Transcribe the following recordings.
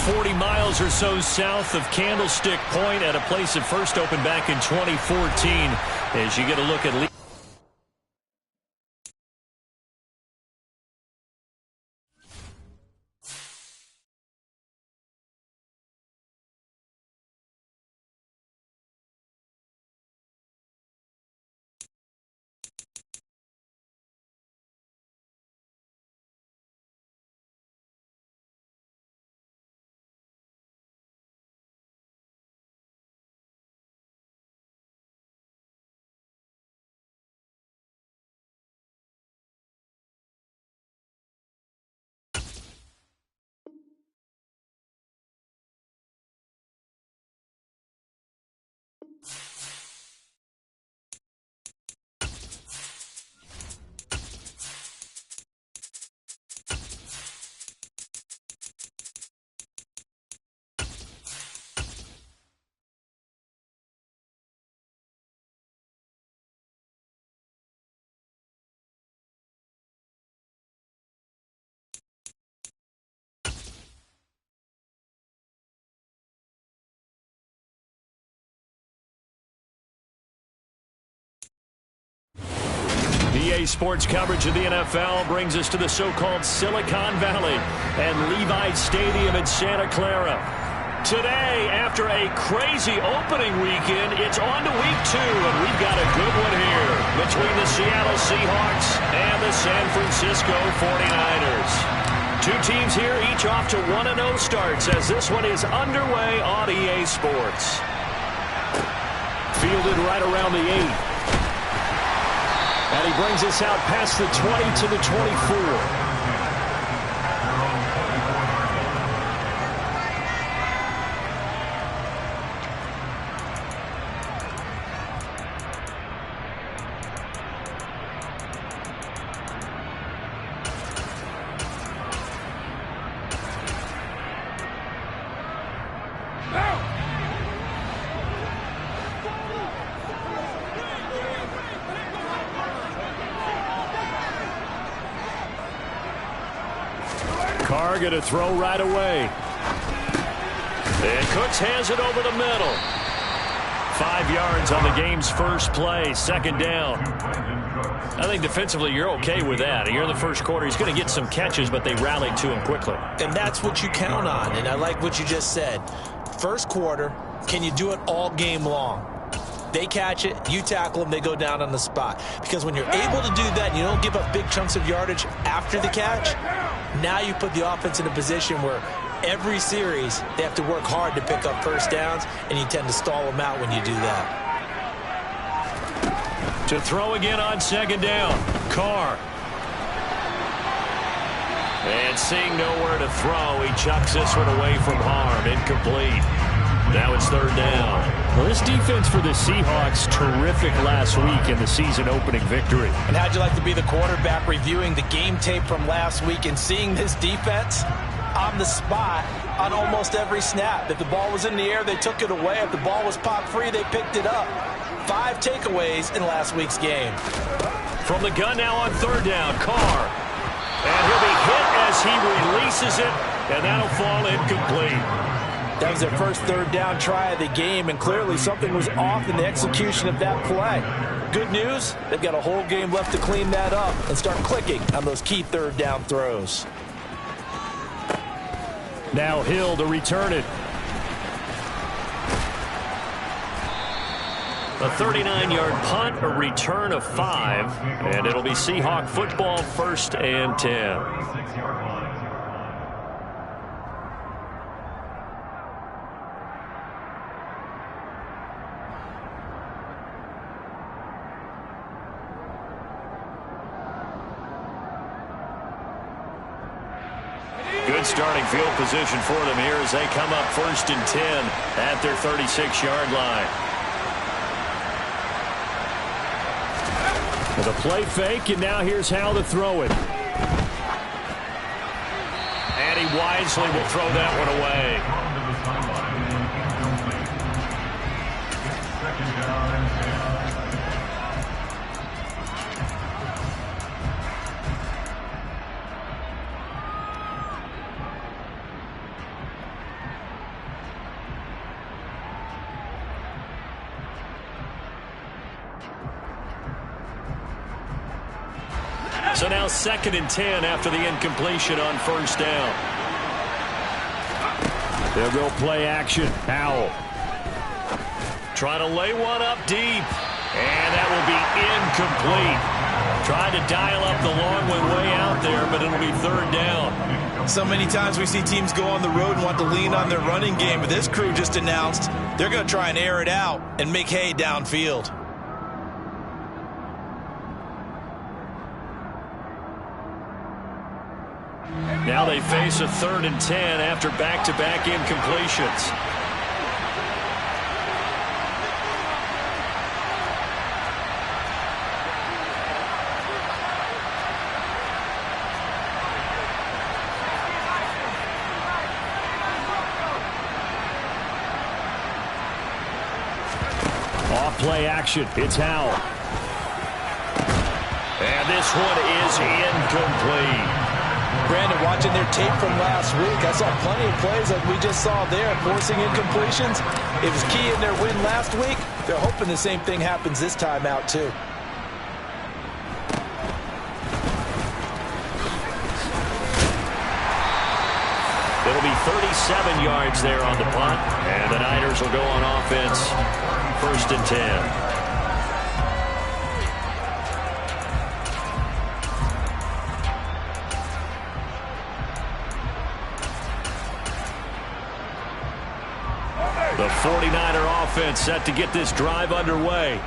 40 miles or so south of Candlestick Point at a place that first opened back in 2014. As you get a look at EA Sports coverage of the NFL brings us to the so-called Silicon Valley and Levi Stadium in Santa Clara. Today, after a crazy opening weekend, it's on to week 2, and we've got a good one here between the Seattle Seahawks and the San Francisco 49ers. Two teams here, each off to 1-0 starts as this one is underway on EA Sports. Fielded right around the 8. And he brings us out past the 20 to the 24. Carr going to throw right away. And Cooks hands it over the middle. 5 yards on the game's first play, second down. I think defensively you're okay with that. Here in the first quarter, he's going to get some catches, but they rallied to him quickly. And that's what you count on, and I like what you just said. First quarter, can you do it all game long? They catch it, you tackle them, they go down on the spot. Because when you're able to do that and you don't give up big chunks of yardage after the catch, now you put the offense in a position where every series they have to work hard to pick up first downs, and you tend to stall them out when you do that. To throw again on second down, Carr. And seeing nowhere to throw, he chucks this one away from harm, incomplete. Now it's third down. Well, this defense for the Seahawks, terrific last week in the season-opening victory. And how'd you like to be the quarterback reviewing the game tape from last week and seeing this defense on the spot on almost every snap? If the ball was in the air, they took it away. If the ball was popped free, they picked it up. 5 takeaways in last week's game. From the gun now on third down, Carr. And he'll be hit as he releases it, and that'll fall incomplete. That was their first third down try of the game, and clearly something was off in the execution of that play. Good news, they've got a whole game left to clean that up and start clicking on those key third down throws. Now Hill to return it. A 39-yard punt, a return of 5, and it'll be Seahawk football, 1st and 10. Good starting field position for them here as they come up 1st and 10 at their 36-yard line. With a play fake, and now here's how to throw it. And he wisely will throw that one away. So now 2nd and 10 after the incompletion on first down. They'll go play action. Howell trying to lay one up deep. And that will be incomplete. Tried to dial up the long one way out there, but it'll be 3rd down. So many times we see teams go on the road and want to lean on their running game, but this crew just announced they're going to try and air it out and make hay downfield. Now they face a 3rd and 10 after back-to-back incompletions. Off play action. It's Howell. And this one is incomplete. Brandon, watching their tape from last week, I saw plenty of plays like we just saw there, forcing incompletions. It was key in their win last week. They're hoping the same thing happens this time out, too. It'll be 37 yards there on the punt, and the Niners will go on offense, 1st and 10. The 49er offense set to get this drive underway.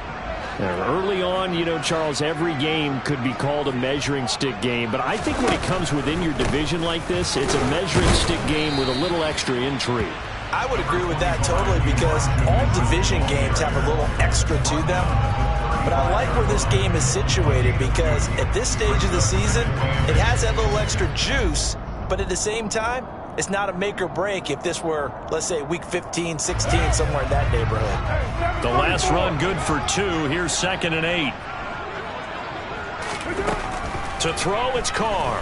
Early on, you know, Charles, every game could be called a measuring stick game. But I think when it comes within your division like this, it's a measuring stick game with a little extra intrigue. I would agree with that totally because all division games have a little extra to them. But I like where this game is situated because at this stage of the season, it has that little extra juice. But at the same time, it's not a make or break if this were, let's say, week 15, 16, somewhere in that neighborhood. The last run good for 2. Here's 2nd and 8. To throw, it's Carr.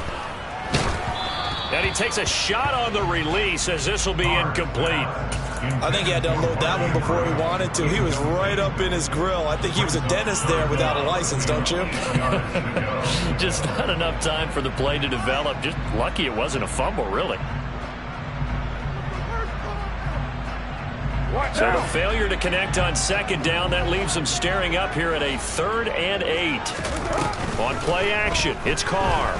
And he takes a shot on the release as this will be incomplete. I think he had to unload that one before he wanted to. He was right up in his grill. I think he was a dentist there without a license, don't you? Just not enough time for the play to develop. Just lucky it wasn't a fumble, really. So the failure to connect on 2nd down, that leaves them staring up here at a 3rd and 8. On play action, it's Carr.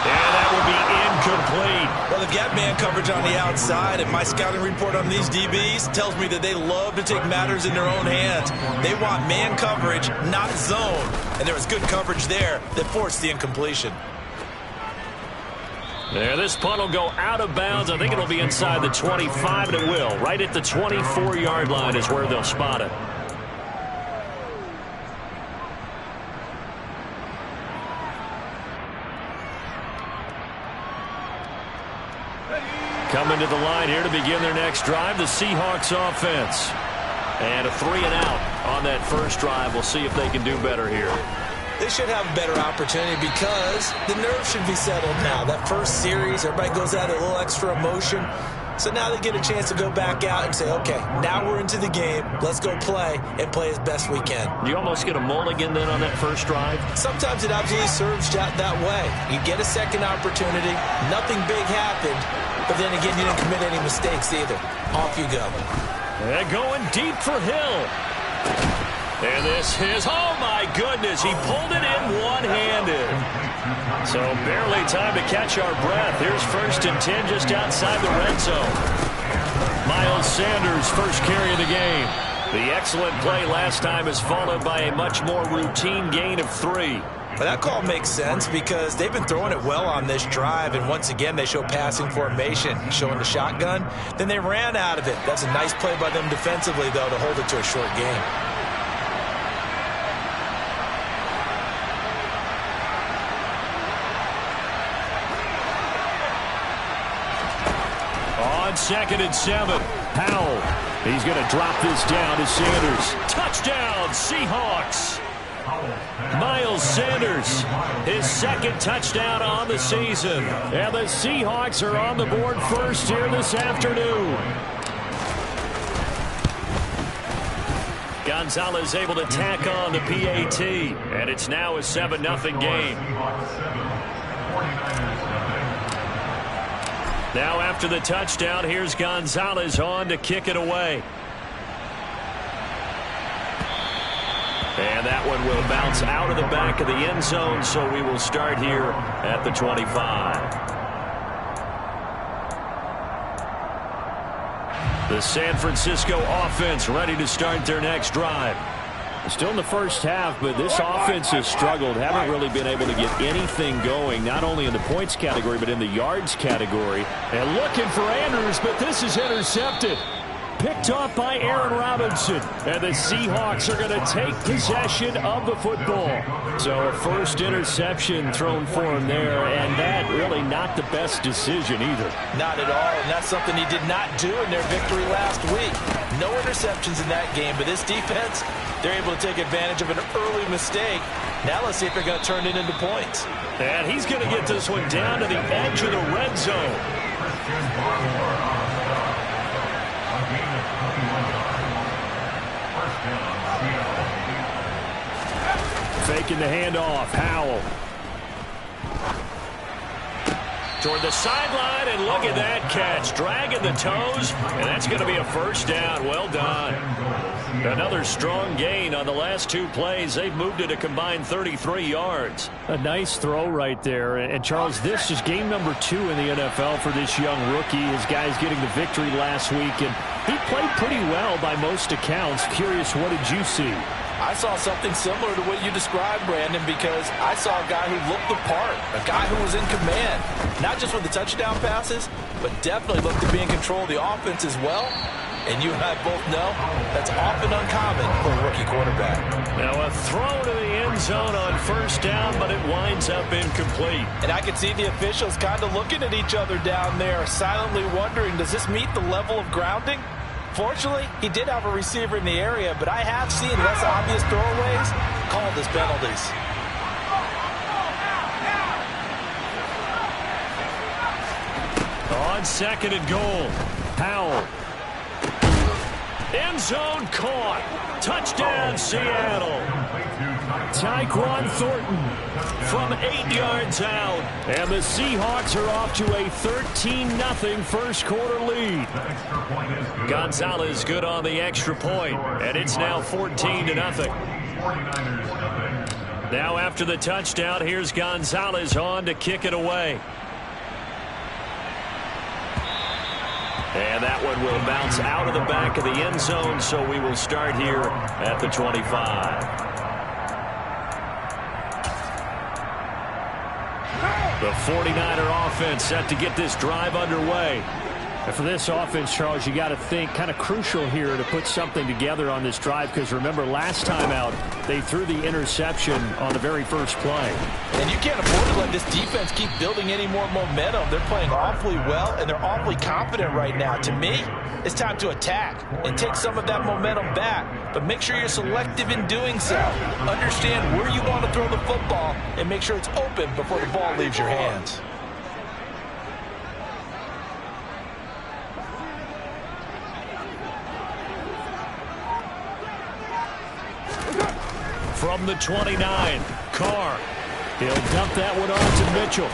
And that will be incomplete. Well, they've got man coverage on the outside, and my scouting report on these DBs tells me that they love to take matters in their own hands. They want man coverage, not zone. And there was good coverage there that forced the incompletion. There, this punt will go out of bounds. I think it'll be inside the 25, and it will. Right at the 24-yard line is where they'll spot it. Coming to the line here to begin their next drive, the Seahawks offense. And a 3-and-out on that first drive. We'll see if they can do better here. They should have a better opportunity because the nerves should be settled now. That first series, everybody goes out a little extra emotion. So now they get a chance to go back out and say, okay, now we're into the game. Let's go play and play as best we can. You almost get a mulligan then on that first drive? Sometimes it absolutely serves that way. You get a second opportunity. Nothing big happened. But then again, you didn't commit any mistakes either. Off you go. And going deep for Hill. And this is, oh my goodness, he pulled it in one-handed. So barely time to catch our breath. Here's 1st and 10 just outside the red zone. Miles Sanders, first carry of the game. The excellent play last time is followed by a much more routine gain of 3. But that call makes sense because they've been throwing it well on this drive, and once again they show passing formation, showing the shotgun. Then they ran out of it. That's a nice play by them defensively, though, to hold it to a short game. On 2nd and 7, Howell. He's going to drop this down to Sanders. Touchdown, Seahawks. Miles Sanders, his 2nd touchdown on the season. And the Seahawks are on the board first here this afternoon. Gonzalez able to tack on the PAT, and it's now a 7-0 game. Now after the touchdown, here's Gonzalez on to kick it away. And that one will bounce out of the back of the end zone, so we will start here at the 25. The San Francisco offense ready to start their next drive. Still in the first half, but this offense has struggled. Haven't really been able to get anything going, not only in the points category, but in the yards category. And looking for Andrews, but this is intercepted. Picked off by Aaron Robinson. And the Seahawks are going to take possession of the football. So a first interception thrown for him there, and that really not the best decision either. Not at all, and that's something he did not do in their victory last week. No interceptions in that game, but this defense, they're able to take advantage of an early mistake. Now let's see if they're going to turn it into points. And he's going to get this one down to the edge of the red zone. Faking the handoff, Howell. Toward the sideline, and look at that catch. Dragging the toes, and that's going to be a first down. Well done. Another strong gain on the last two plays. They've moved it a combined 33 yards. A nice throw right there. And, Charles, this is game number 2 in the NFL for this young rookie. His guys getting the victory last week, and he played pretty well by most accounts. Curious, what did you see? I saw something similar to what you described, Brandon, because I saw a guy who looked the part, a guy who was in command, not just with the touchdown passes, but definitely looked to be in control of the offense as well. And you and I both know that's often uncommon for a rookie quarterback. Now a throw to the end zone on first down, but it winds up incomplete. And I could see the officials kind of looking at each other down there, silently wondering, does this meet the level of grounding? Fortunately, he did have a receiver in the area, but I have seen less obvious throwaways called as penalties. On second and goal, Howell. End zone caught. Touchdown, Seattle. Tyquan Thornton from 8 yards out. And the Seahawks are off to a 13-0 first quarter lead. Gonzalez good on the extra point, and it's now 14-0. Now after the touchdown, here's Gonzalez on to kick it away. And that one will bounce out of the back of the end zone, so we will start here at the 25. The 49er offense set to get this drive underway. And for this offense, Charles, you got to think kind of crucial here to put something together on this drive, because remember last time out they threw the interception on the very first play. And you can't afford to let this defense keep building any more momentum. They're playing awfully well, and they're awfully confident right now. To me, it's time to attack and take some of that momentum back, but make sure you're selective in doing so. Understand where you want to throw the football and make sure it's open before the ball leaves your hands. From the 29, Carr. He'll dump that one off to Mitchell.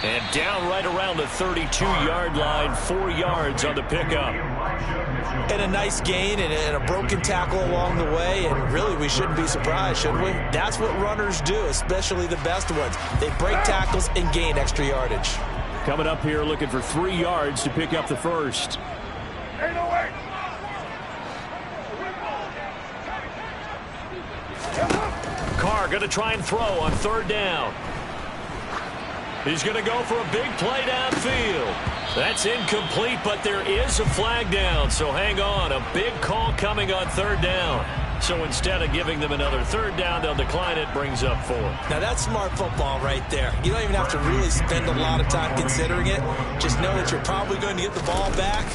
And down right around the 32-yard line, 4 yards on the pickup. And a nice gain and a broken tackle along the way, and really we shouldn't be surprised, should we? That's what runners do, especially the best ones. They break tackles and gain extra yardage. Coming up here looking for 3 yards to pick up the first. Carr going to try and throw on third down. He's going to go for a big play downfield. That's incomplete, but there is a flag down, so hang on. A big call coming on third down. So instead of giving them another third down, they'll decline it, brings up 4. Now that's smart football right there. You don't even have to really spend a lot of time considering it. Just know that you're probably going to get the ball back.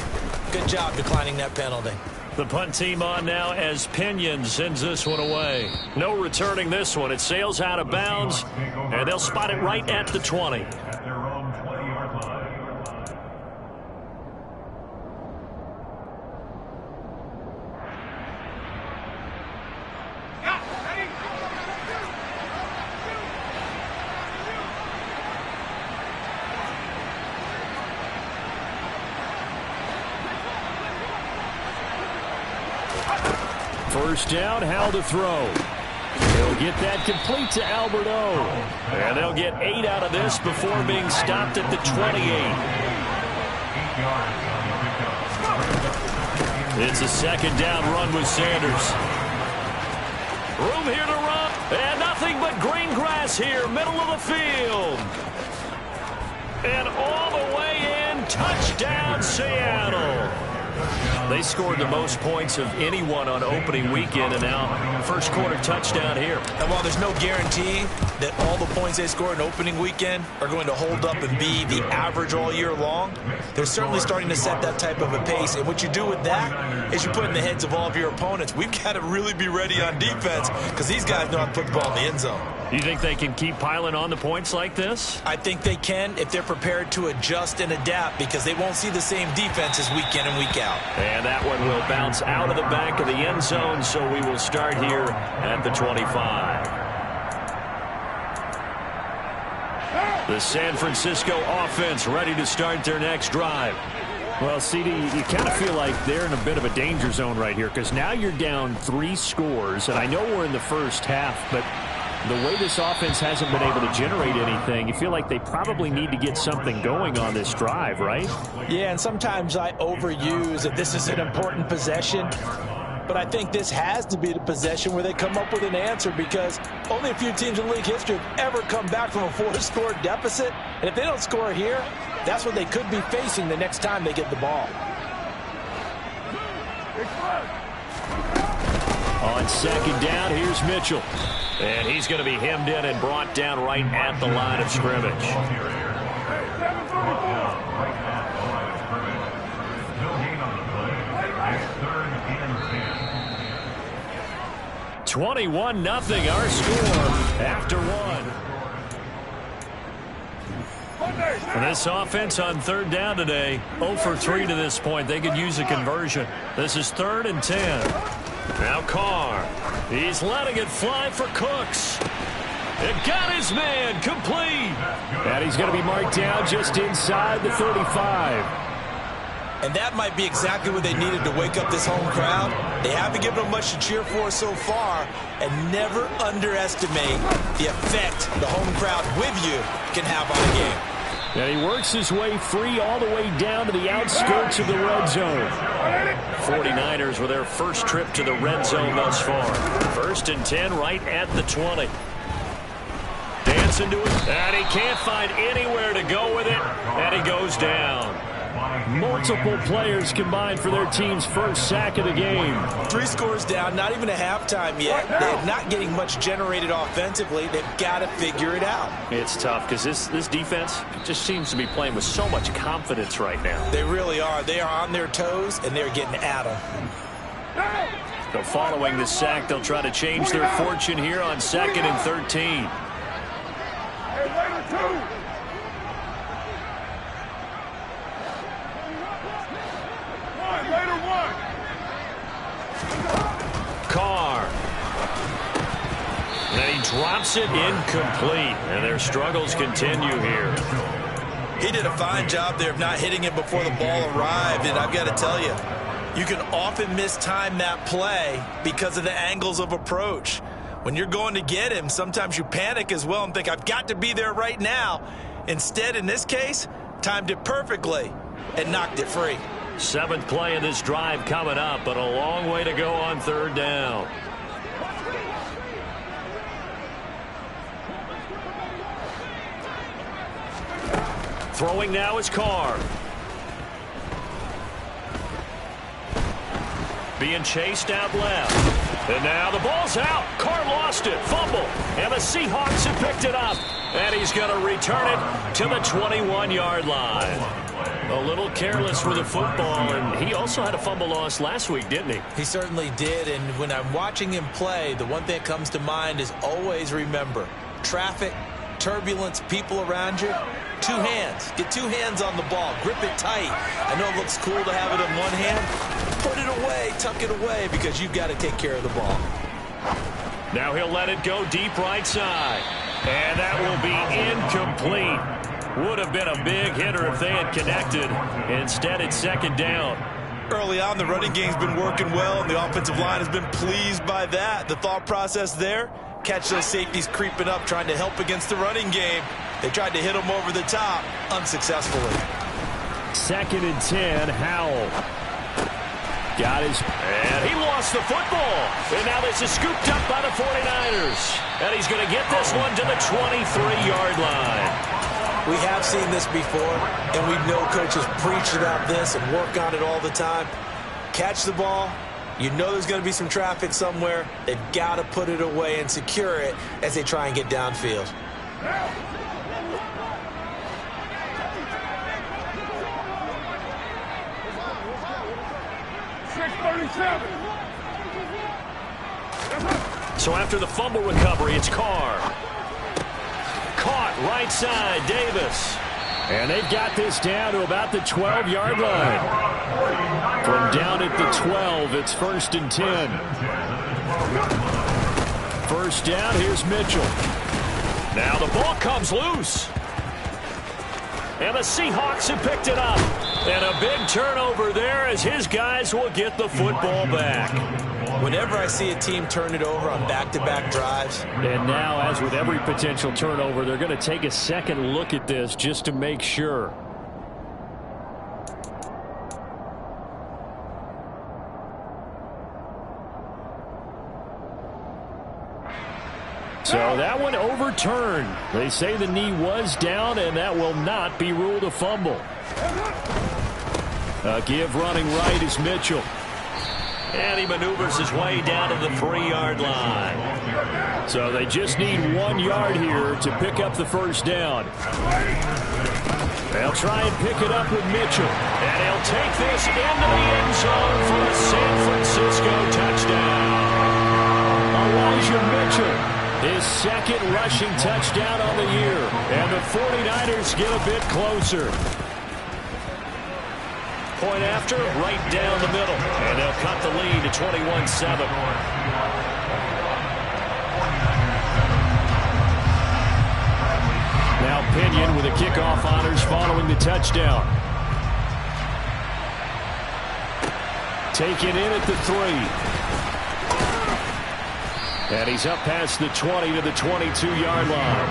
Good job declining that penalty. The punt team on now as Pinion sends this one away. No returning this one. It sails out of bounds, and they'll spot it right at the 20. First down, Howell to throw. He'll get that complete to Albert O. And they'll get 8 out of this before being stopped at the 28. It's a second down run with Sanders. Room here to run. And nothing but green grass here, middle of the field. And all the way in, touchdown Seattle. They scored the most points of anyone on opening weekend, and now first quarter touchdown here. And while there's no guarantee that all the points they scored in opening weekend are going to hold up and be the average all year long, they're certainly starting to set that type of a pace. And what you do with that is you put in the heads of all of your opponents, we've got to really be ready on defense because these guys know how to put the ball in the end zone. You think they can keep piling on the points like this? I think they can if they're prepared to adjust and adapt because they won't see the same defenses week in and week out. And that one will bounce out of the back of the end zone, so we will start here at the 25. The San Francisco offense ready to start their next drive. Well, CD, you kind of feel like they're in a bit of a danger zone right here because now you're down 3 scores, and I know we're in the first half, but the way this offense hasn't been able to generate anything, you feel like they probably need to get something going on this drive, right? Yeah, and sometimes I overuse that this is an important possession, but I think this has to be the possession where they come up with an answer because only a few teams in league history have ever come back from a 4-score deficit, and if they don't score here, that's what they could be facing the next time they get the ball. On second down, here's Mitchell. And he's going to be hemmed in and brought down right at the line of scrimmage. 21-0 our score after 1. And this offense on third down today, 0 for 3 to this point. They could use a conversion. This is 3rd and 10. Now Carr. He's letting it fly for Cooks. It got his man complete. And he's going to be marked down just inside the 35. And that might be exactly what they needed to wake up this home crowd. They haven't given them much to cheer for so far, and never underestimate the effect the home crowd with you can have on a game. And he works his way free all the way down to the outskirts of the red zone. 49ers with their first trip to the red zone thus far. 1st and 10 right at the 20. Dancing to it, and he can't find anywhere to go with it, and he goes down. Multiple players combined for their team's first sack of the game. 3 scores down, not even a halftime yet. They're not getting much generated offensively. They've got to figure it out. It's tough because this defense just seems to be playing with so much confidence right now. They really are. They are on their toes, and they're getting at them. So following the sack, they'll try to change their fortune here on 2nd and 13. Carr. And he drops it incomplete. And their struggles continue here. He did a fine job there of not hitting it before the ball arrived. And I've got to tell you, you can often mistime that play because of the angles of approach. When you're going to get him, sometimes you panic as well and think, I've got to be there right now. Instead, in this case, timed it perfectly and knocked it free. 7th play of this drive coming up, but a long way to go on 3rd down. Throwing now is Carr. Being chased out left. And now the ball's out. Carr lost it. Fumble. And the Seahawks have picked it up. And he's going to return it to the 21-yard line. A little careless with the football, and he also had a fumble loss last week, didn't he? He certainly did, and when I'm watching him play, the one thing that comes to mind is always remember, traffic, turbulence, people around you, 2 hands. Get 2 hands on the ball. Grip it tight. I know it looks cool to have it in one hand. Put it away, tuck it away, because you've got to take care of the ball. Now he'll let it go deep right side. And that will be incomplete. Would have been a big hitter if they had connected. Instead, it's 2nd down. Early on, the running game's been working well, and the offensive line has been pleased by that. The thought process there, catch those safeties creeping up, trying to help against the running game. They tried to hit them over the top, unsuccessfully. 2nd and 10, Howell. Got his... And he lost the football. And now this is scooped up by the 49ers. And he's going to get this one to the 23-yard line. We have seen this before, and we know coaches preach about this and work on it all the time. Catch the ball. You know there's going to be some traffic somewhere. They've got to put it away and secure it as they try and get downfield. So after the fumble recovery, it's Carr. Caught right side, Davis. And they've got this down to about the 12-yard line. From down at the 12, it's 1st and 10. First down, here's Mitchell. Now the ball comes loose. And the Seahawks have picked it up. And a big turnover there as his guys will get the football back. Whenever I see a team turn it over on back-to-back drives. And now, as with every potential turnover, they're going to take a second look at this just to make sure. So that one overturned. They say the knee was down, and that will not be ruled a fumble. A give running right is Mitchell. And he maneuvers his way down to the 3-yard line. So they just need 1 yard here to pick up the first down. They'll try and pick it up with Mitchell. And he'll take this into the end zone for a San Francisco touchdown. Elijah Mitchell, his 2nd rushing touchdown on the year. And the 49ers get a bit closer. Point after, right down the middle. And they'll cut the lead to 21-7. Now Pinion with the kickoff honors following the touchdown. Taken in at the 3. And he's up past the 20 to the 22-yard line.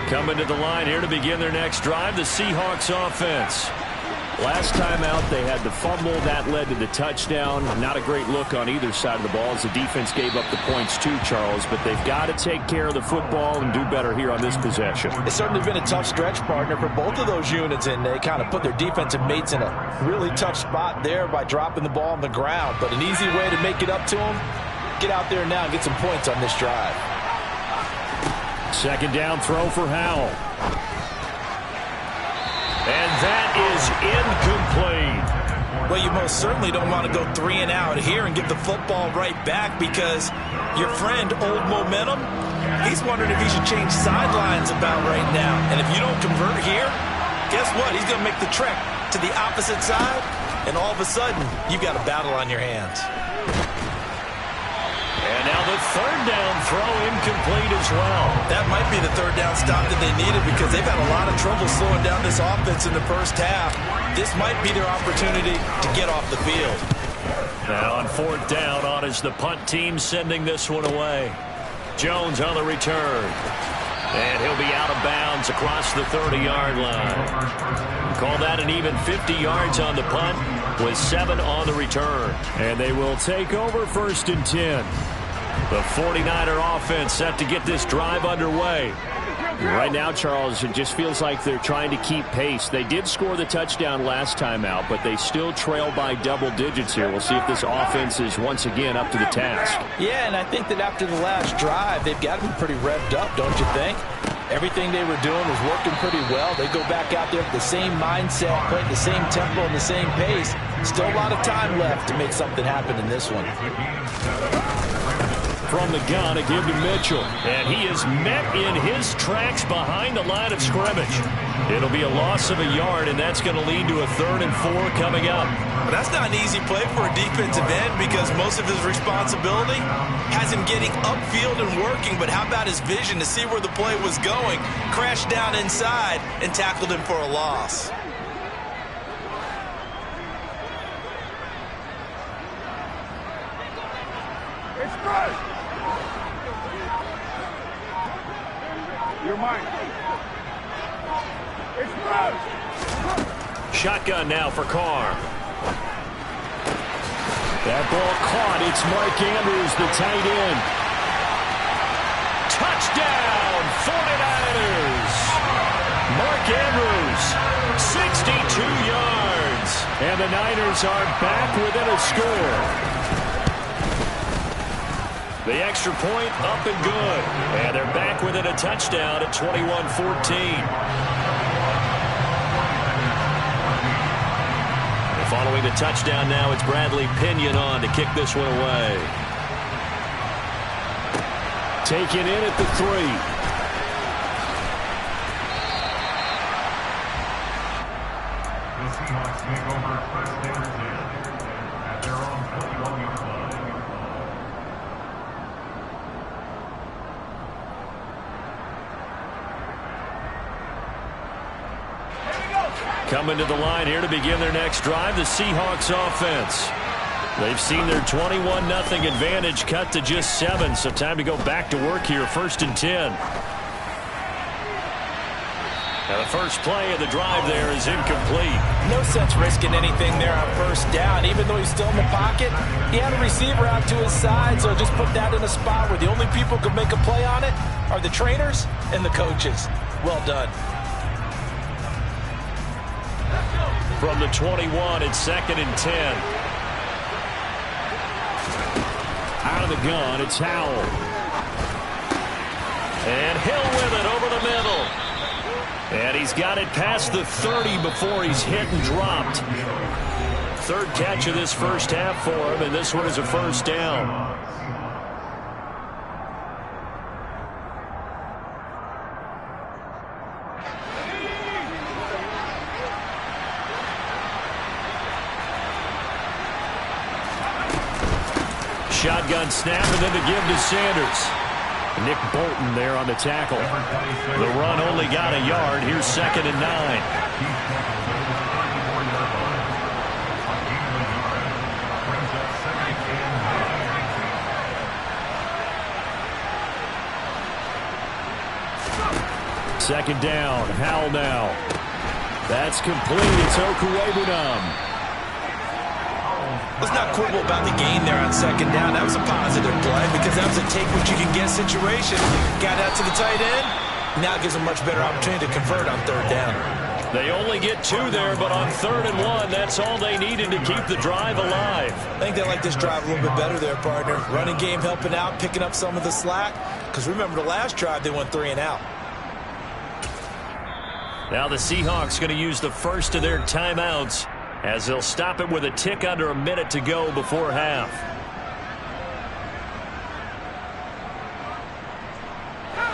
Coming to the line here to begin their next drive, the Seahawks offense. Last time out, they had the fumble. That led to the touchdown. Not a great look on either side of the ball as the defense gave up the points too, Charles. But they've got to take care of the football and do better here on this possession. It's certainly been a tough stretch, partner, for both of those units, and they kind of put their defensive mates in a really tough spot there by dropping the ball on the ground. But an easy way to make it up to them, get out there now and get some points on this drive. 2nd down throw for Howell. And that is incomplete. Well, you most certainly don't want to go 3 and out here and give the football right back, because your friend, Old Momentum, he's wondering if he should change sidelines about right now. And if you don't convert here, guess what? He's going to make the trek to the opposite side, and all of a sudden, you've got a battle on your hands. And now the 3rd down throw incomplete as well. That might be the 3rd down stop that they needed, because they've had a lot of trouble slowing down this offense in the first half. This might be their opportunity to get off the field. Now on 4th down, on is the punt team sending this one away. Jones on the return. And he'll be out of bounds across the 30-yard line. Call that an even 50 yards on the punt with 7 on the return. And they will take over 1st and 10. The 49er offense set to get this drive underway. Right now, Charles, it just feels like they're trying to keep pace. They did score the touchdown last time out, but they still trail by double digits here. We'll see if this offense is once again up to the task. Yeah, and I think that after the last drive, they've got to be pretty revved up, don't you think? Everything they were doing was working pretty well. They go back out there with the same mindset, playing the same tempo and the same pace. Still a lot of time left to make something happen in this one. From the gun, a give to Mitchell. And he is met in his tracks behind the line of scrimmage. It'll be a loss of a yard, and that's going to lead to a 3rd and 4 coming up. Well, that's not an easy play for a defensive end because most of his responsibility has him getting upfield and working, but how about his vision to see where the play was going, crashed down inside, and tackled him for a loss. You're mine. It's shotgun now for Carr. That ball caught. It's Mark Andrews, the tight end. Touchdown, 49ers. Mark Andrews, 62 yards. And the Niners are back within a score. The extra point up and good. And they're back within a touchdown at 21-14. Following the touchdown now, it's Bradley Pinion on to kick this one away. Taken in at the 3. The Seahawks make over Preston at their own 41-yard line. Coming to the line here to begin their next drive, the Seahawks offense. They've seen their 21-0 advantage cut to just 7, so time to go back to work here, 1st and 10. Now the first play of the drive there is incomplete. No sense risking anything there on 1st down. Even though he's still in the pocket, he had a receiver out to his side, so just put that in a spot where the only people who can make a play on it are the trainers and the coaches. Well done. From the 21, it's 2nd and 10. Out of the gun, it's Howell. And Hill with it over the middle. And he's got it past the 30 before he's hit and dropped. 3rd catch of this first half for him, and this one is a 1st down. Shotgun snap and then the give to Sanders. Nick Bolton there on the tackle. The run only got a yard. Here's 2nd and 9. Second down. Howell now. That's complete. It's Okuwebunam. Let's not quibble about the gain there on 2nd down. That was a positive play because that was a take-what-you-can-get situation. Got out to the tight end. Now gives a much better opportunity to convert on 3rd down. They only get 2 there, but on 3rd and 1, that's all they needed to keep the drive alive. I think they like this drive a little bit better there, partner. Running game helping out, picking up some of the slack. Because remember the last drive, they went 3 and out. Now the Seahawks going to use the first of their timeouts, as they'll stop it with a tick under a minute to go before half.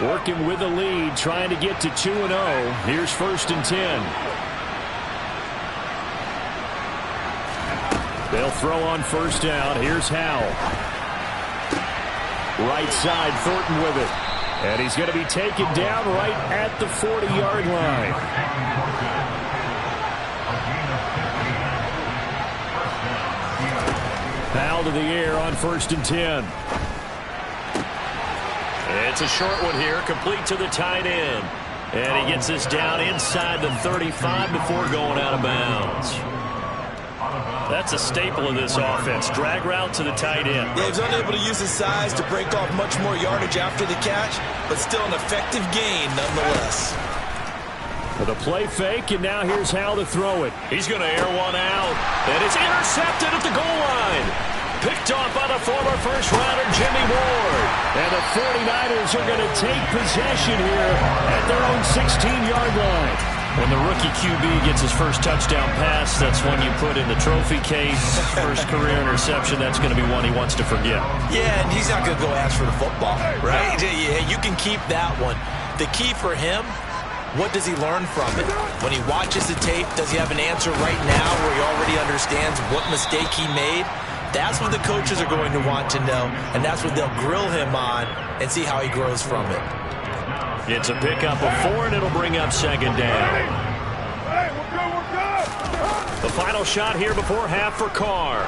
Working with the lead, trying to get to 2-0. Here's 1st and 10. They'll throw on 1st down. Here's Howell. Right side, Thornton with it. And he's going to be taken down right at the 40-yard line. Foul to the air on 1st and 10. It's a short one here, complete to the tight end. And he gets this down inside the 35 before going out of bounds. That's a staple of this offense. Drag route to the tight end. Yeah, he's unable to use his size to break off much more yardage after the catch, but still an effective gain nonetheless. With a play fake, and now here's how to throw it. He's going to air one out, and it's intercepted at the goal line. Picked off by the former first-rounder Jimmy Ward. And the 49ers are going to take possession here at their own 16-yard line. When the rookie QB gets his first touchdown pass, that's one you put in the trophy case. First career interception, that's going to be one he wants to forget. Yeah, and he's not going to go ask for the football, right? Yeah, you can keep that one. The key for him, what does he learn from it? When he watches the tape, does he have an answer right now where he already understands what mistake he made? That's what the coaches are going to want to know, and that's what they'll grill him on and see how he grows from it. It's a pickup of 4, and it'll bring up second down. The final shot here before half for Carr.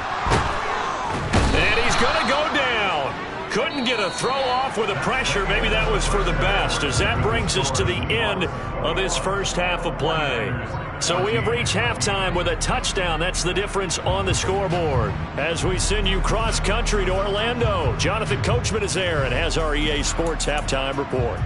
And he's going to go down. Couldn't get a throw off with the pressure. Maybe that was for the best, as that brings us to the end of this first half of play. So we have reached halftime with a touchdown. That's the difference on the scoreboard. As we send you cross-country to Orlando, Jonathan Coachman is there and has our EA Sports halftime report.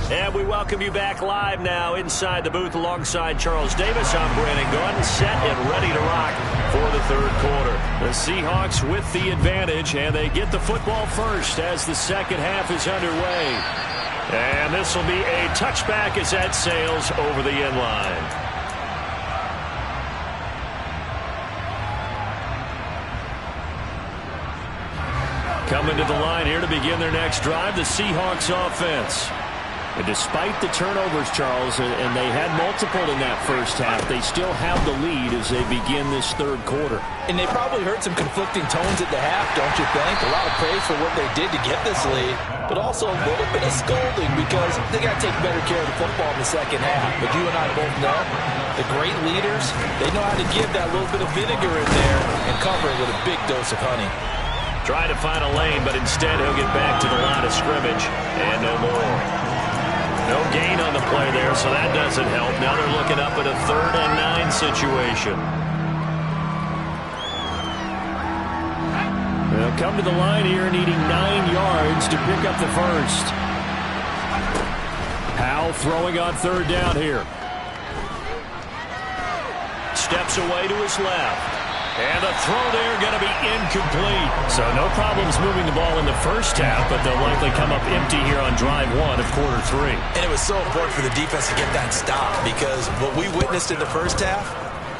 And we welcome you back live now inside the booth alongside Charles Davis. I'm Brandon Gunn, set and ready to rock for the third quarter. The Seahawks with the advantage, and they get the football first as the second half is underway. And this will be a touchback as that sails over the end line. Coming to the line here to begin their next drive, the Seahawks offense. And despite the turnovers, Charles, and they had multiple in that first half, they still have the lead as they begin this third quarter. And they probably heard some conflicting tones at the half, don't you think? A lot of praise for what they did to get this lead, but also a little bit of scolding because they got to take better care of the football in the second half. But you and I both know the great leaders, they know how to give that little bit of vinegar in there and cover it with a big dose of honey. Trying to find a lane, but instead he'll get back to the line of scrimmage and no more. No gain on the play there, so that doesn't help. Now they're looking up at a 3rd and 9 situation. They'll come to the line here needing 9 yards to pick up the first. Howell throwing on 3rd down here. Steps away to his left. And the throw there going to be incomplete. So no problems moving the ball in the first half, but they'll likely come up empty here on drive 1 of quarter 3. And it was so important for the defense to get that stop because what we witnessed in the first half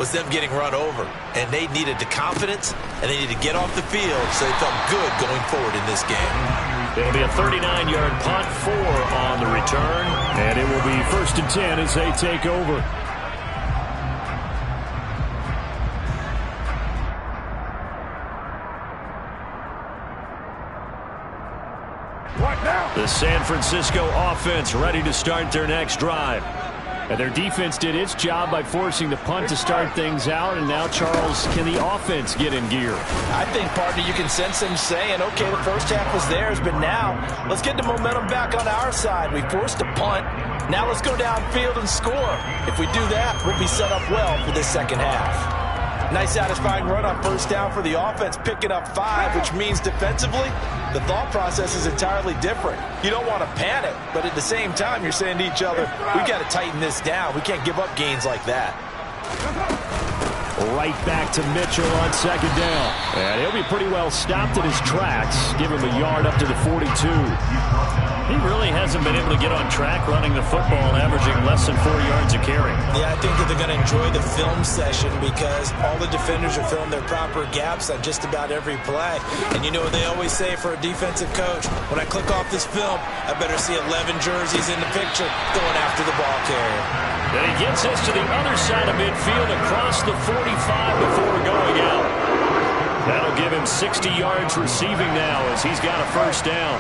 was them getting run over. And they needed the confidence, and they needed to get off the field so they felt good going forward in this game. It'll be a 39-yard punt, 4 on the return. And it will be 1st and 10 as they take over. The San Francisco offense ready to start their next drive. And their defense did its job by forcing the punt to start things out. And now, Charles, can the offense get in gear? I think, partner, you can sense them saying, okay, the first half was theirs, but now let's get the momentum back on our side. We forced a punt. Now let's go downfield and score. If we do that, we'll be set up well for this second half. Nice satisfying run on first down for the offense, picking up 5, which means defensively, the thought process is entirely different. You don't want to panic, but at the same time, you're saying to each other, we got to tighten this down. We can't give up gains like that. Right back to Mitchell on 2nd down. And he'll be pretty well stopped in his tracks. Give him a yard up to the 42. He really hasn't been able to get on track running the football, averaging less than 4 yards a carry. Yeah, I think that they're going to enjoy the film session because all the defenders are filling their proper gaps on just about every play. And you know what they always say for a defensive coach? When I click off this film, I better see 11 jerseys in the picture going after the ball carrier. And he gets us to the other side of midfield across the 45 before going out. That'll give him 60 yards receiving now as he's got a first down.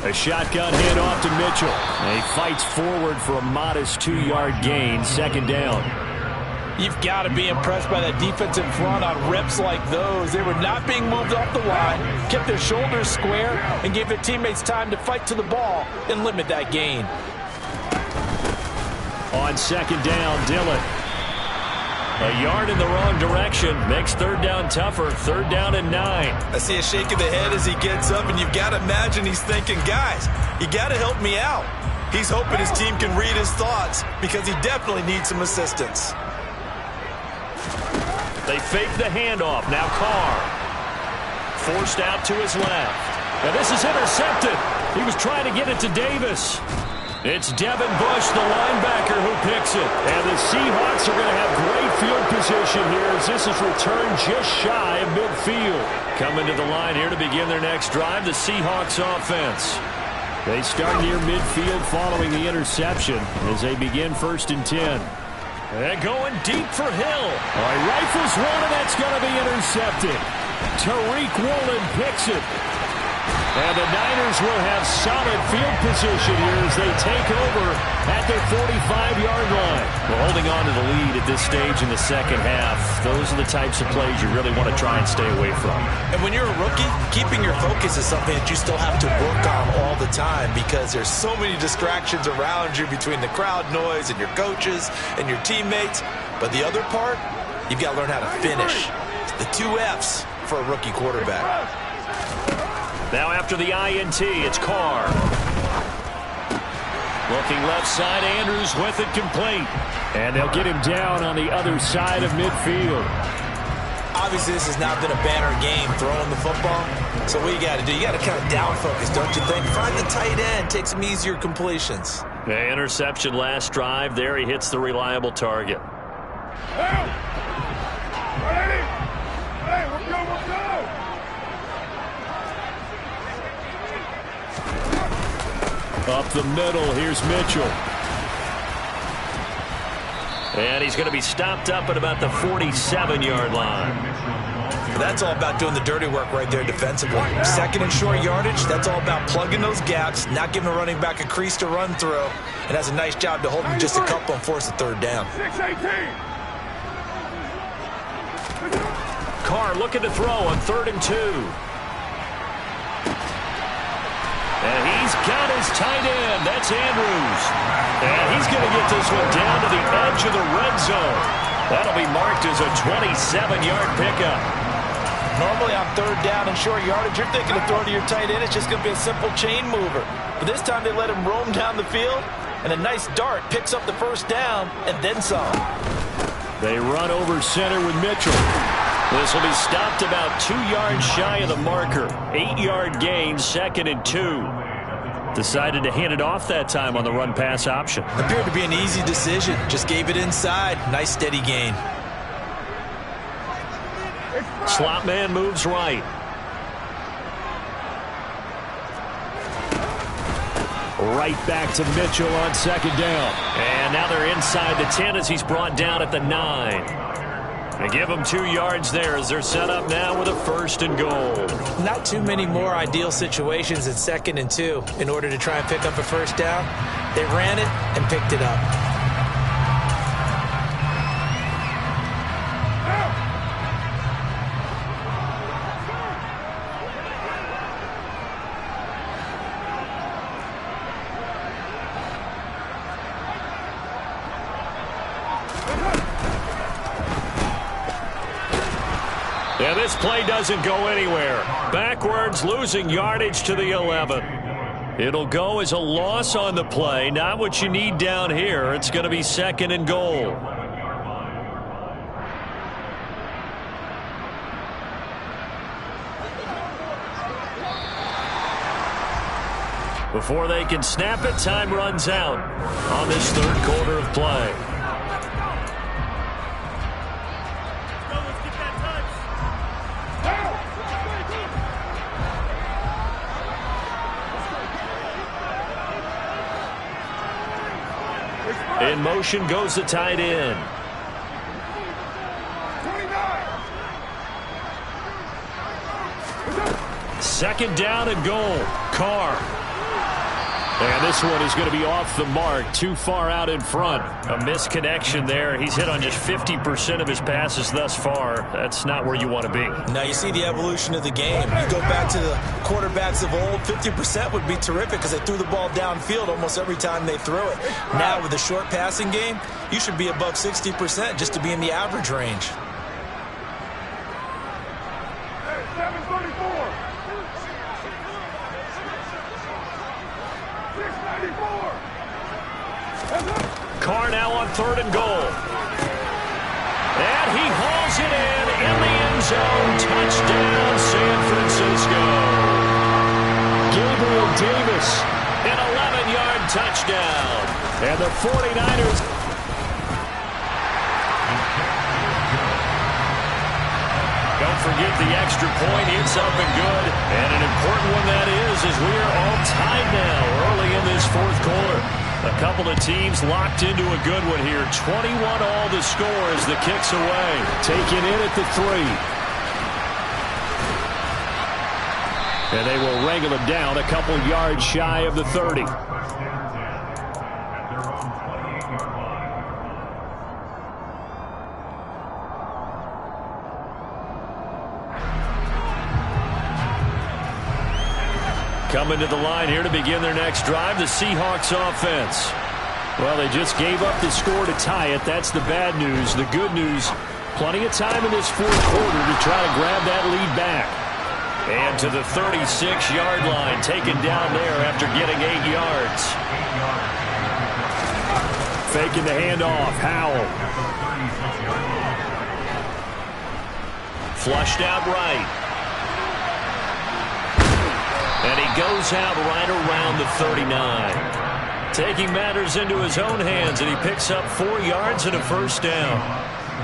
A shotgun handoff to Mitchell. And he fights forward for a modest 2-yard gain, 2nd down. You've got to be impressed by that defensive front on reps like those. They were not being moved off the line, kept their shoulders square, and gave their teammates time to fight to the ball and limit that gain. On 2nd down, Dillon. A yard in the wrong direction makes 3rd down tougher. 3rd down and 9. I see a shake of the head as he gets up, and you've got to imagine he's thinking, guys, you got to help me out. He's hoping his team can read his thoughts because he definitely needs some assistance. They fake the handoff. Now Carr. forced out to his left. And this is intercepted. He was trying to get it to Davis. It's Devin Bush, the linebacker, who picks it. And the Seahawks are going to have great field position here as this is returned just shy of midfield. Coming to the line here to begin their next drive, the Seahawks offense. They start near midfield following the interception as they begin 1st and 10. And going deep for Hill. All right, rifles one, and that's going to be intercepted. Tariq Woolen picks it. And the Niners will have solid field position here as they take over at their 45-yard line. Well, holding on to the lead at this stage in the second half, those are the types of plays you really want to try and stay away from. And when you're a rookie, keeping your focus is something that you still have to work on all the time because there's so many distractions around you between the crowd noise and your coaches and your teammates. But the other part, you've got to learn how to finish. The 2 F's for a rookie quarterback. Now after the INT, it's Carr. Looking left side, Andrews with it complete. And they'll get him down on the other side of midfield. Obviously, this has not been a banner game throwing the football. So what you got to do, you got to kind of down focus, don't you think? Find the tight end, take some easier completions. The interception last drive. There he hits the reliable target. Up the middle, here's Mitchell. And he's going to be stopped up at about the 47-yard line. That's all about doing the dirty work right there defensively. 2nd and short yardage, that's all about plugging those gaps, not giving a running back a crease to run through, and has a nice job to hold him just a couple and force a 3rd down. Carr looking to throw on 3rd and 2. And he's got his tight end. That's Andrews. And he's going to get this one down to the edge of the red zone. That'll be marked as a 27-yard pickup. Normally on 3rd down and short yardage, you're thinking of throwing to your tight end. It's just going to be a simple chain mover. But this time they let him roam down the field, and a nice dart picks up the 1st down and then some. They run over center with Mitchell. This will be stopped about 2 yards shy of the marker. 8-yard gain, 2nd and 2. Decided to hand it off that time on the run-pass option. Appeared to be an easy decision. Just gave it inside. Nice steady gain. Slot man moves right. Right back to Mitchell on 2nd down. And now they're inside the 10 as he's brought down at the 9. They give them 2 yards there as they're set up now with a 1st and goal. Not too many more ideal situations at 2nd and 2 in order to try and pick up a 1st down. They ran it and picked it up. Yeah, this play doesn't go anywhere. Backwards, losing yardage to the 11. It'll go as a loss on the play. Not what you need down here. It's going to be 2nd and goal. Before they can snap it, time runs out on this 3rd quarter of play. In motion goes the tight end. 2nd down and goal. Carr. And this one is going to be off the mark, too far out in front. A misconnection there. He's hit on just 50% of his passes thus far. That's not where you want to be. Now you see the evolution of the game. You go back to the quarterbacks of old, 50% would be terrific because they threw the ball downfield almost every time they threw it. Now with the short passing game, you should be above 60% just to be in the average range. Carr now on 3rd and goal. And he hauls it in the end zone. Touchdown, San Francisco. Davis, an 11-yard touchdown. And the 49ers... Don't forget the extra point. It's up and good. And an important one that is, as we are all tied now early in this fourth quarter. A couple of teams locked into a good one here. 21 all the score as the kick's away. Taken in at the 3. And they will wrangle him down a couple yards shy of the 30. Coming to the line here to begin their next drive, the Seahawks offense. Well, they just gave up the score to tie it. That's the bad news. The good news, plenty of time in this fourth quarter to try to grab that lead back. And to the 36-yard line, taken down there after getting 8 yards. Faking the handoff, Howell. Flushed out right. And he goes out right around the 39. Taking matters into his own hands, and he picks up 4 yards and a first down.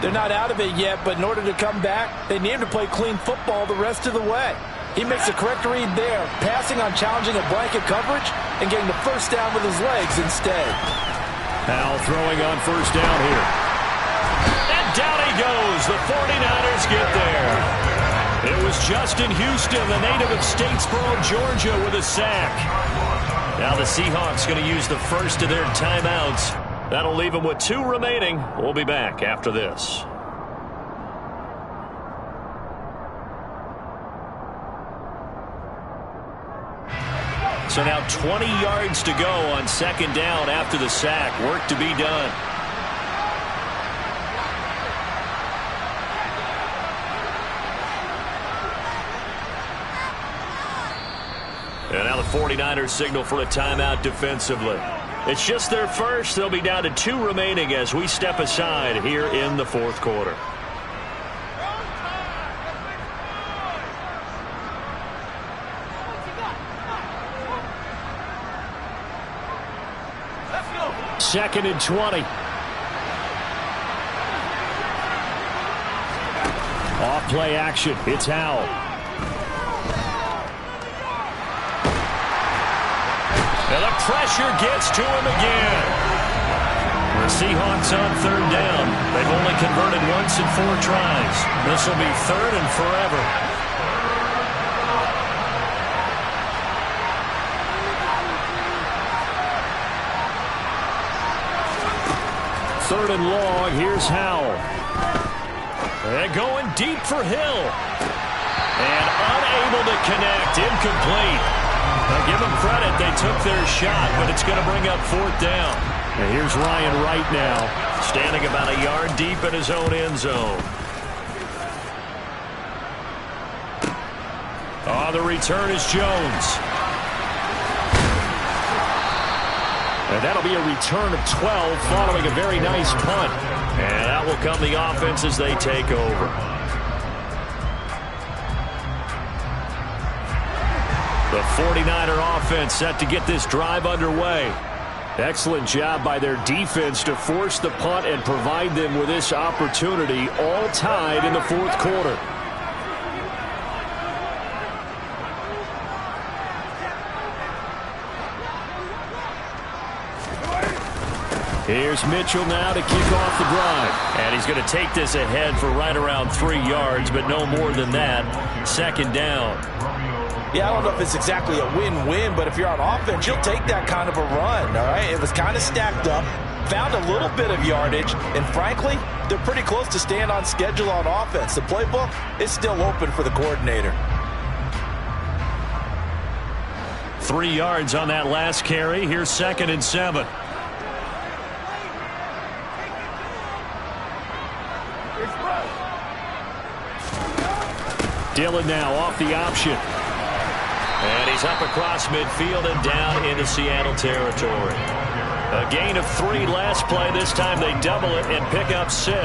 They're not out of it yet, but in order to come back, they need him to play clean football the rest of the way. He makes a correct read there, passing on challenging a blanket coverage and getting the first down with his legs instead. Howell throwing on first down here. And down he goes. The 49ers get there. It was Justin Houston, the native of Statesboro, Georgia, with a sack. Now the Seahawks going to use the first of their timeouts. That'll leave them with 2 remaining. We'll be back after this. So now 20 yards to go on second down after the sack. Work to be done. And now the 49ers signal for a timeout defensively. It's just their first. They'll be down to 2 remaining as we step aside here in the fourth quarter. Second and 20. Off play action. It's Howell. And the pressure gets to him again. The Seahawks on third down. They've only converted once in 4 tries. This will be third and forever. Third and long. Here's Howell. And going deep for Hill. And unable to connect. Incomplete. Now give them credit. They took their shot, but it's going to bring up 4th down. And here's Ryan Wright now, standing about a yard deep in his own end zone. Oh, the return is Jones. And that'll be a return of 12 following a very nice punt. And that will come the offense as they take over. The 49er offense set to get this drive underway. Excellent job by their defense to force the punt and provide them with this opportunity, all tied in the fourth quarter. Here's Mitchell now to kick off the drive. And he's going to take this ahead for right around 3 yards, but no more than that. Second down. Yeah, I don't know if it's exactly a win-win, but if you're on offense, you'll take that kind of a run, all right? It was kind of stacked up, found a little bit of yardage, and frankly, they're pretty close to staying on schedule on offense. The playbook is still open for the coordinator. 3 yards on that last carry. Here's 2nd and 7. Dillon now off the option. And he's up across midfield and down into Seattle territory. A gain of 3 last play. This time they double it and pick up 6.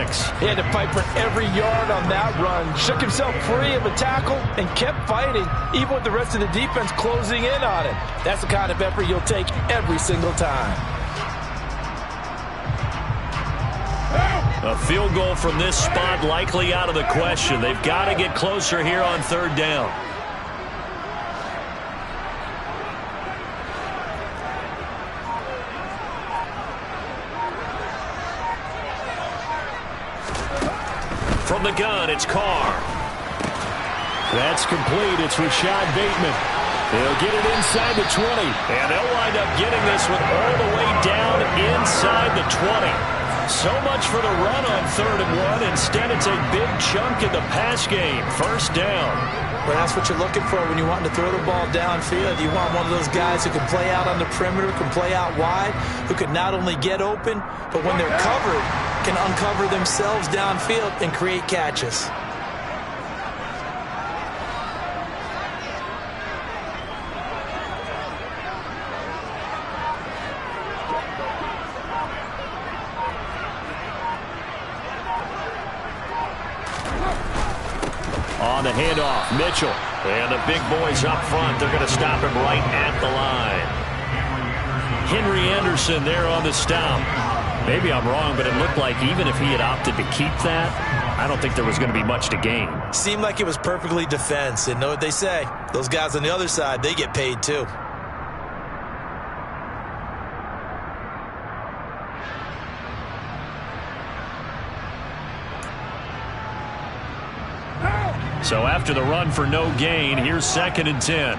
He had to fight for every yard on that run. Shook himself free of a tackle and kept fighting, even with the rest of the defense closing in on him. That's the kind of effort you'll take every single time. A field goal from this spot likely out of the question. They've got to get closer here on 3rd down. From the gun, it's Carr. That's complete. It's Rashad Bateman. They'll get it inside the 20. And they'll wind up getting this one all the way down inside the 20. So much for the run on 3rd and 1. Instead, it's a big chunk in the pass game. 1st down. Well, that's what you're looking for when you want to throw the ball downfield. You want one of those guys who can play out on the perimeter, can play out wide, who can not only get open, but when they're covered, can uncover themselves downfield and create catches. On the handoff, Mitchell. And the big boys up front, they're going to stop him right at the line. Henry Anderson there on the stop. Maybe I'm wrong, but it looked like even if he had opted to keep that, I don't think there was going to be much to gain. Seemed like it was perfectly defense. And know what they say? Those guys on the other side, they get paid too. So after the run for no gain, here's 2nd and 10.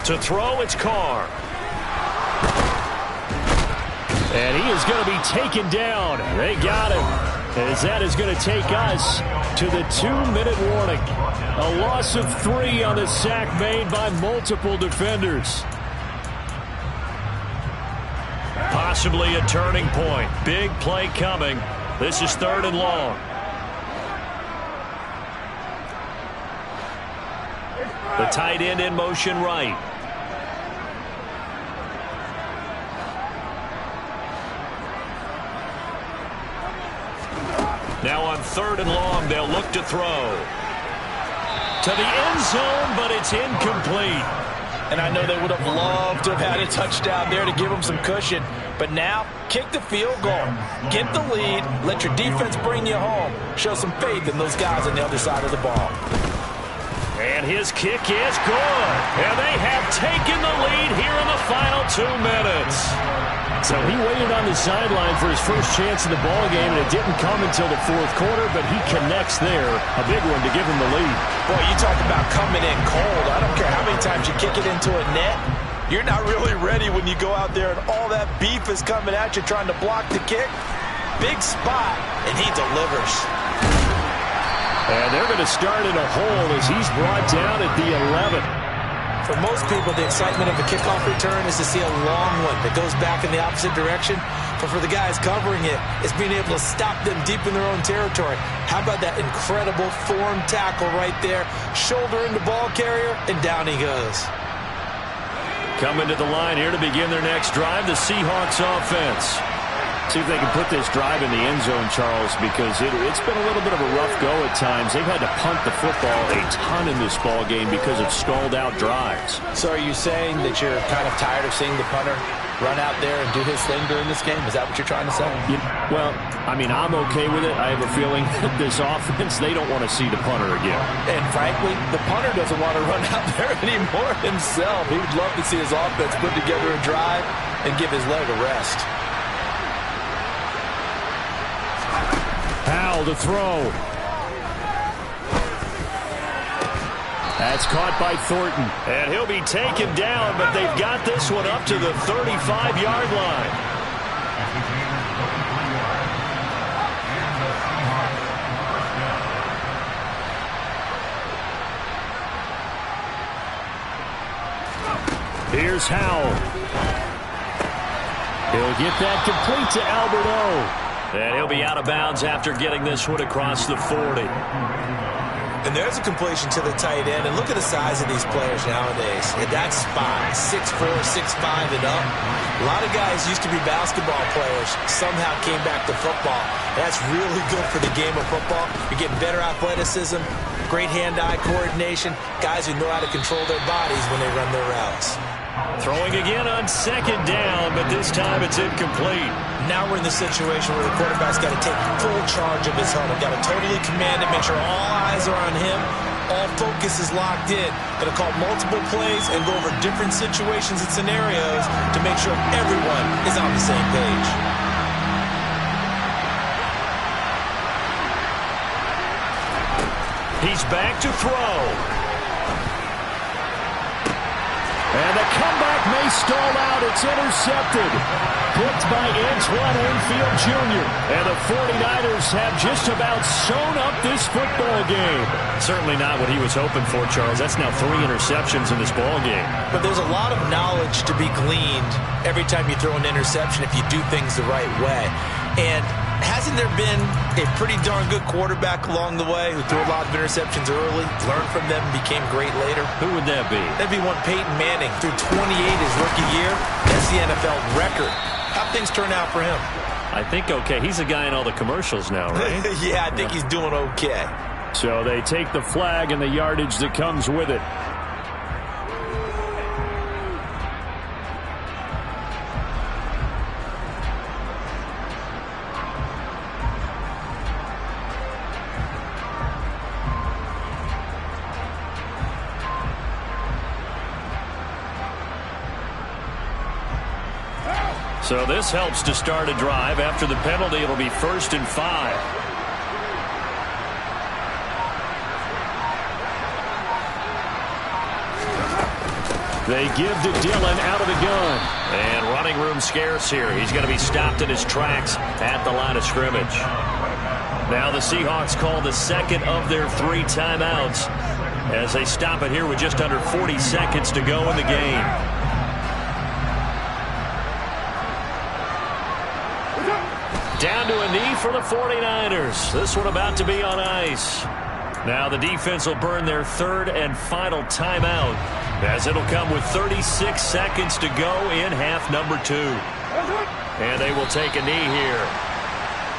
To throw, it's Carr. And he is going to be taken down. They got him. As that is going to take us to the 2-minute warning. A loss of 3 on the sack made by multiple defenders. Possibly a turning point. Big play coming. This is 3rd and long. The tight end in motion right. Now on 3rd and long, they'll look to throw. To the end zone, but it's incomplete. And I know they would have loved to have had a touchdown there to give them some cushion. But now, kick the field goal. Get the lead. Let your defense bring you home. Show some faith in those guys on the other side of the ball. And his kick is good. And they have taken the lead here in the final 2 minutes. So he waited on the sideline for his first chance in the ball game, and it didn't come until the 4th quarter, but he connects there. A big one to give him the lead. Boy, you talk about coming in cold. I don't care how many times you kick it into a net. You're not really ready when you go out there and all that beef is coming at you trying to block the kick. Big spot, and he delivers. And they're going to start in a hole as he's brought down at the 11. For most people, the excitement of a kickoff return is to see a long one that goes back in the opposite direction. But for the guys covering it, it's being able to stop them deep in their own territory. How about that incredible form tackle right there? Shoulder into ball carrier, and down he goes. Coming to the line here to begin their next drive, the Seahawks offense. See if they can put this drive in the end zone, Charles, because it's been a little bit of a rough go at times. They've had to punt the football a ton in this ball game because of stalled-out drives. So are you saying that you're kind of tired of seeing the punter run out there and do his thing during this game? Is that what you're trying to say? Well, I mean, I'm okay with it. I have a feeling that this offense, they don't want to see the punter again. And frankly, the punter doesn't want to run out there anymore himself. He would love to see his offense put together a drive and give his leg a rest. Powell to throw. That's caught by Thornton. And he'll be taken down, but they've got this one up to the 35-yard line. Here's Howell. He'll get that complete to Albert O. And he'll be out of bounds after getting this one across the 40. And there's a completion to the tight end. And look at the size of these players nowadays. At that spot, 6'4", 6'5", and up. A lot of guys used to be basketball players, somehow came back to football. That's really good for the game of football. You're getting better athleticism, great hand-eye coordination, guys who know how to control their bodies when they run their routes. Throwing again on second down, but this time it's incomplete. Now we're in the situation where the quarterback's got to take full charge of his helmet. Got to totally command it, make sure all eyes are on him. All focus is locked in. Got to call multiple plays and go over different situations and scenarios to make sure everyone is on the same page. He's back to throw. And the comeback may stall out. It's intercepted. Picked by Antoine Winfield Jr. And the 49ers have just about sewn up this football game. Certainly not what he was hoping for, Charles. That's now 3 interceptions in this ball game. But there's a lot of knowledge to be gleaned every time you throw an interception if you do things the right way. And hasn't there been a pretty darn good quarterback along the way who threw a lot of interceptions early, learned from them, and became great later? Who would that be? That'd be one Peyton Manning. Threw 28 his rookie year. That's the NFL record. How'd things turn out for him? I think okay. He's a guy in all the commercials now, right? Yeah, I think he's doing okay. So they take the flag and the yardage that comes with it. So this helps to start a drive. After the penalty, it'll be 1st and 5. They give to Dillon out of the gun. And running room scarce here. He's going to be stopped in his tracks at the line of scrimmage. Now the Seahawks call the second of their 3 timeouts as they stop it here with just under 40 seconds to go in the game. Down to a knee for the 49ers. This one about to be on ice. Now the defense will burn their 3rd and final timeout as it'll come with 36 seconds to go in half number 2. And they will take a knee here.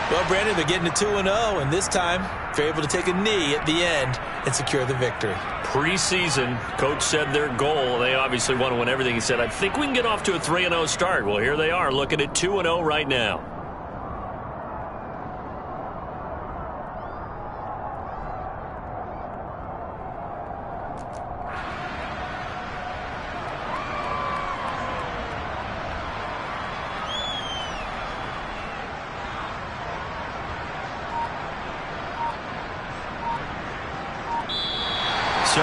Well, Brandon, they're getting to 2-0, and this time they're able to take a knee at the end and secure the victory. Preseason, coach said their goal, they obviously want to win everything. He said, I think we can get off to a 3-0 start. Well, here they are looking at 2-0 right now.